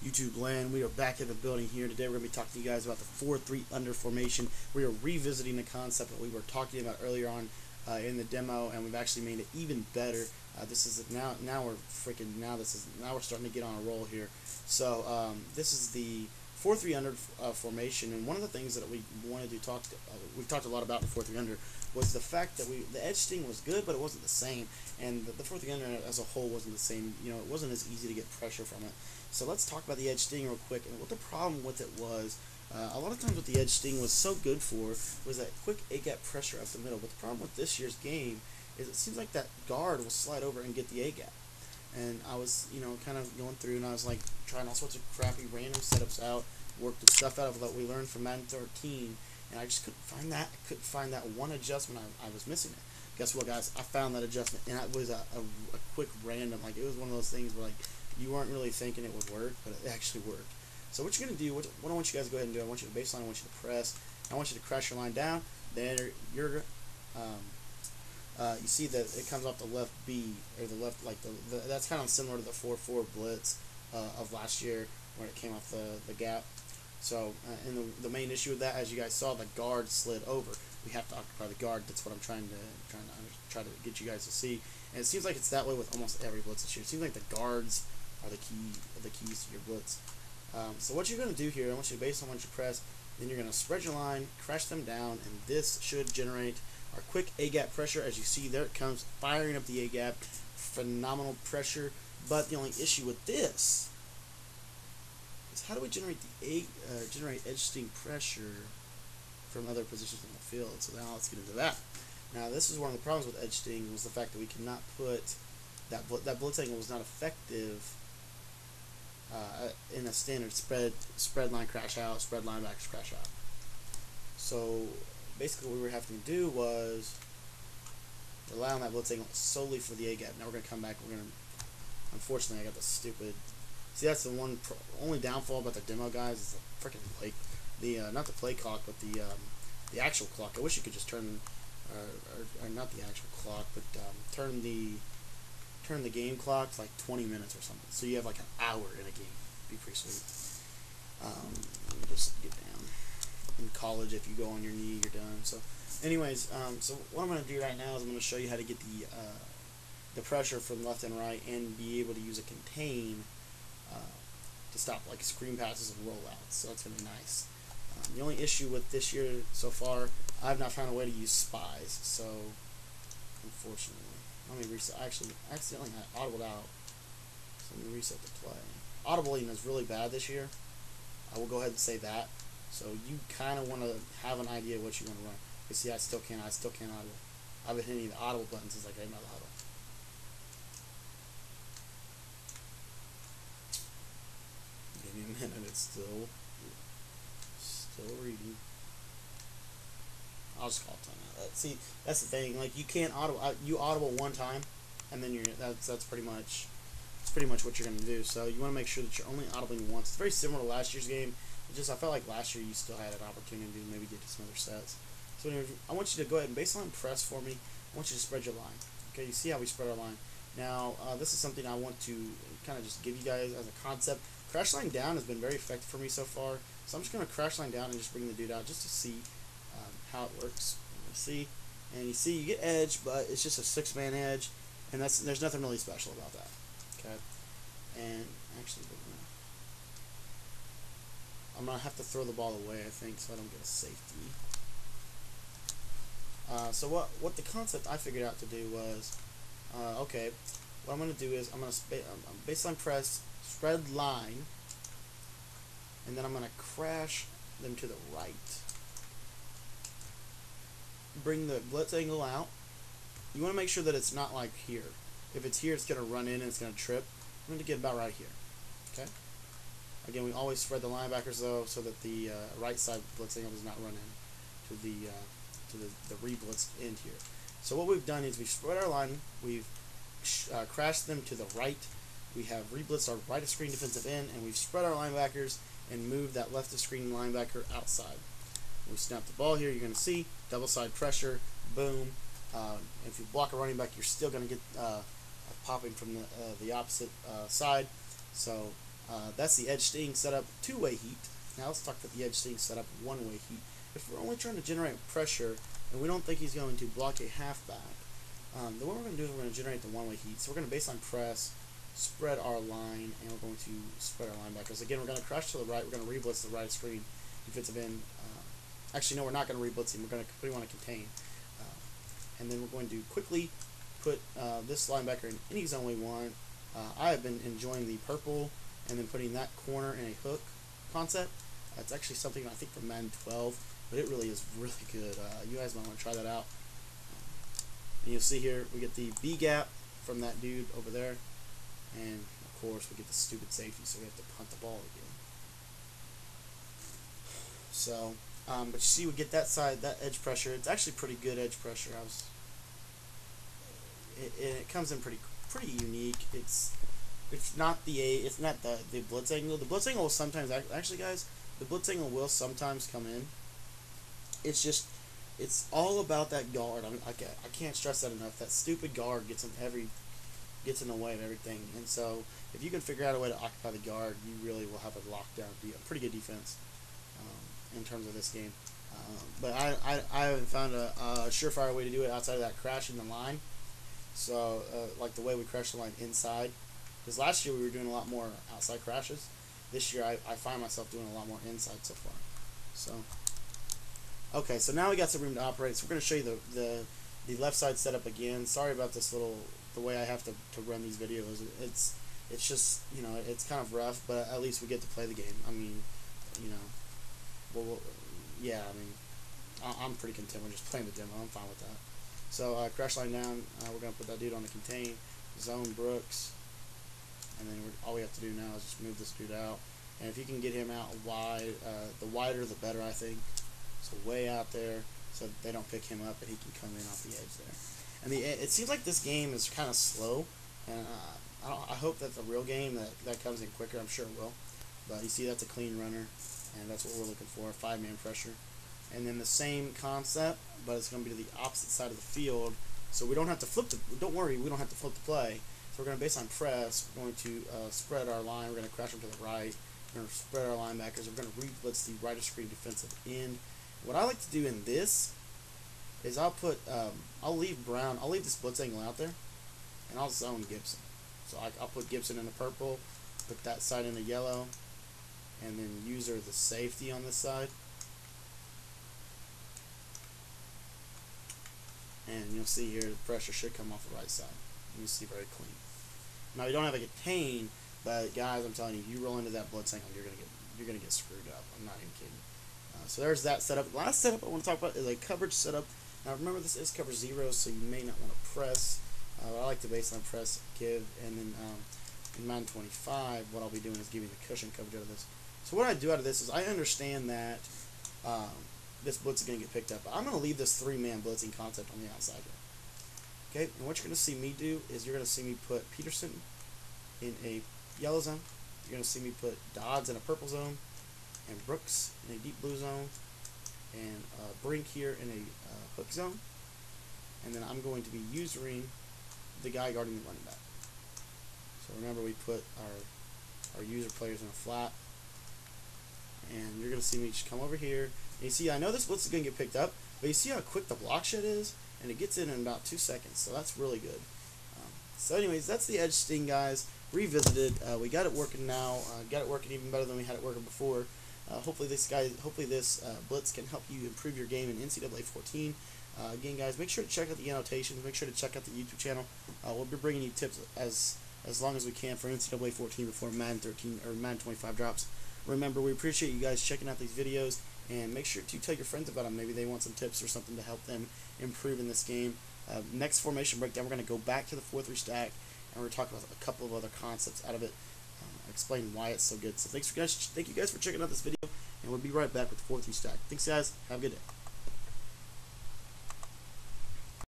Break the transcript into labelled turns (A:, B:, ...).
A: YouTube land. We are back in the building here. Today we're going to be talking to you guys about the 4-3 under formation. We are revisiting the concept that we were talking about earlier on in the demo, and we've actually made it even better. This is now we're starting to get on a roll here. So this is the 4-3 under formation, and one of the things that we wanted to we talked a lot about in 4-3 under was the fact that the edge sting was good, but it wasn't the same, and the 4-3 under as a whole wasn't the same. You know, it wasn't as easy to get pressure from it. So let's talk about the edge sting real quick, and what the problem with it was. A lot of times what the edge sting was so good for was that quick A-gap pressure up the middle, but the problem with this year's game is it seems like that guard will slide over and get the A-gap. And I was, kind of going through, and I was like trying all sorts of crappy random setups out, worked the stuff out of that we learned from Madden 13, and I just couldn't find that. I couldn't find that one adjustment. I was missing it. Guess what, guys? I found that adjustment, and it was a quick random. Like, it was one of those things where, like, you weren't really thinking it would work, but it actually worked. So what you're going to do, what I want you guys to go ahead and do, I want you to baseline, I want you to press, I want you to crash your line down. Then you're, you see that it comes off the left B, or the left, like that's kind of similar to the 4-4 blitz of last year when it came off the gap. So, and the main issue with that, as you guys saw, the guard slid over. We have to occupy the guard. That's what I'm trying to get you guys to see. And it seems like it's that way with almost every blitz this year. It seems like the guards are the keys to your blitz. So what you're going to do here, I want you to baseline, I want you to press, then you're going to spread your line, crash them down, and this should generate our quick A-gap pressure. As you see, there it comes, firing up the A-gap, phenomenal pressure. But the only issue with this is how do we generate the generate edge sting pressure from other positions on the field? So now let's get into that. Now this is one of the problems with edge sting was the fact that we cannot put that blitz angle was not effective in a standard spread line crash out, spread linebackers crash out. So basically what we were having to do was rely on that blitz angle solely for the A-gap. Now we're going to come back, unfortunately I got the stupid, see that's the only downfall about the demo, guys, is the freaking play, not the play clock, but the actual clock. I wish you could just turn, or not the actual clock, but turn the game clock to like 20 minutes or something, so you have like an hour in a game. Be pretty sweet. Let me just get down. In college, if you go on your knee, you're done. So anyways, so what I'm going to do right now is I'm going to show you how to get the pressure from left and right and be able to use a contain to stop like screen passes and rollouts. So that's going to be nice. The only issue with this year so far, I've not found a way to use spies, so unfortunately. Let me reset. Actually, accidentally I audibled out. So let me reset the play. Audibling is really bad this year. I will go ahead and say that. So you kind of want to have an idea of what you want to run. You see, I still can't audible. I've been hitting the audible button since I came out of the huddle. Give me a minute. It's still reading. I'll just call it timeout. See, that's the thing. Like, you can't audible. You audible one time, and then that's pretty much what you're gonna do. So you want to make sure that you're only audibling once. It's very similar to last year's game. It just I felt like last year you still had an opportunity to maybe get to some other sets. So anyway, I want you to go ahead and baseline press for me. I want you to spread your line. Okay, you see how we spread our line. Now this is something I want to kind of just give you guys as a concept. Crash line down has been very effective for me so far. So I'm just gonna crash line down and just bring the dude out just to see how it works. See, and you see you get edge, but it's just a 6-man edge, and there's nothing really special about that. Okay, and actually I'm gonna have to throw the ball away, I think, so I don't get a safety. So what the concept I figured out to do was, okay, what I'm gonna do is I'm gonna baseline press, spread line, and then I'm gonna crash them to the right. Bring the blitz angle out. You want to make sure that it's not like here. If it's here, it's going to run in and it's going to trip. I'm going to get about right here. Okay. Again, we always spread the linebackers though, so that the right side blitz angle does not run in to the re-blitz end here. So what we've done is we've spread our line. We've crashed them to the right. We have re-blitzed our right of screen defensive end, and we've spread our linebackers and moved that left of screen linebacker outside. We snap the ball here, you're going to see double side pressure, boom. If you block a running back, you're still going to get popping from the opposite side. So That's the edge sting setup, two-way heat. Now let's talk about the edge sting setup, one-way heat. If we're only trying to generate pressure and we don't think he's going to block a halfback, then what we're going to do is we're going to generate the one-way heat. So we're going to baseline press, spread our line, and we're going to spread our linebackers. Again, we're going to crash to the right. We're going to re-blitz the right screen defensive end. Actually, no, we're not going to re-blitz him. We're going to completely want to contain. And then we're going to quickly put this linebacker in any zone we want. I have been enjoying the purple and then putting that corner in a hook concept. It's actually something I think from Madden 12, but it really is really good. You guys might want to try that out. And you'll see here we get the B gap from that dude over there, and of course we get the stupid safety, so we have to punt the ball again. So, but you see we get that side, that edge pressure. It's actually pretty good edge pressure. It comes in pretty unique. It's not the blitz angle. The blitz angle will sometimes actually, guys, the blitz angle will sometimes come in. It's just, it's all about that guard. I can't stress that enough. That stupid guard gets in the way of everything. And so if you can figure out a way to occupy the guard, you really will have a lockdown, pretty good defense in terms of this game. But I haven't found a surefire way to do it outside of that crashing the line. So like the way we crash the line inside. Because last year we were doing a lot more outside crashes. This year I find myself doing a lot more inside so far. So, okay, so now we got some room to operate. So we're going to show you the left side setup again. Sorry about this the way I have to run these videos. It's just, you know, it's kind of rough, but at least we get to play the game. I mean, you know, yeah, I mean, I'm pretty content with just playing the demo. I'm fine with that. So crash line down. We're going to put that dude on the contain. Zone Brooks. And then all we have to do now is just move this dude out. And if you can get him out wide, the wider the better, I think. So way out there, so they don't pick him up and he can come in off the edge there. And it seems like this game is kind of slow. And I hope that the real game that comes in quicker. I'm sure it will. But you see, that's a clean runner, and that's what we're looking for, 5-man pressure. And then the same concept, but it's going to be to the opposite side of the field. So we don't have to don't worry, we don't have to flip the play. So we're going to baseline press. We're going to spread our line. We're going to crash them to the right. We're going to spread our linebackers. We're going to re-blitz the right of screen defensive end. What I like to do in this is I'll leave this blitz angle out there, and I'll zone Gibson. So I'll put Gibson in the purple, put that side in the yellow, and then user the safety on this side. And you'll see here the pressure should come off the right side. You see very clean. Now you don't have a contain, but guys, I'm telling you, you roll into that blitz angle, you're gonna get screwed up. I'm not even kidding. So there's that setup. The last setup I want to talk about is a coverage setup. Now remember, this is cover 0, so you may not want to press. I like to baseline press, give, and then in Madden 25, what I'll be doing is giving the cushion coverage out of this. So what I do out of this is I understand that this blitz is going to get picked up, but I'm going to leave this 3-man blitzing concept on the outside here. Okay, and what you're going to see me do is you're going to see me put Peterson in a yellow zone. You're going to see me put Dodds in a purple zone, and Brooks in a deep blue zone, and Brink here in a hook zone. And then I'm going to be using the guy guarding the running back. So remember, we put our user players in a flat, and you're going to see me just come over here. And you see, I know this blitz is going to get picked up, but you see how quick the block shed is, and it gets in about 2 seconds, so that's really good. So anyways, that's the edge sting, guys. Revisited. We got it working now. Got it working even better than we had it working before. Hopefully this blitz can help you improve your game in NCAA 14. Again, guys, make sure to check out the annotations. Make sure to check out the YouTube channel. We'll be bringing you tips as long as we can for NCAA 14 before Madden 13 or Madden 25 drops. Remember, we appreciate you guys checking out these videos, and make sure to tell your friends about them. Maybe they want some tips or something to help them improve in this game. Next formation breakdown, we're going to go back to the 4-3 stack, and we're going to talk about a couple of other concepts out of it, explain why it's so good. So thank you guys for checking out this video, and we'll be right back with the 4-3 stack. Thanks, guys. Have a good day.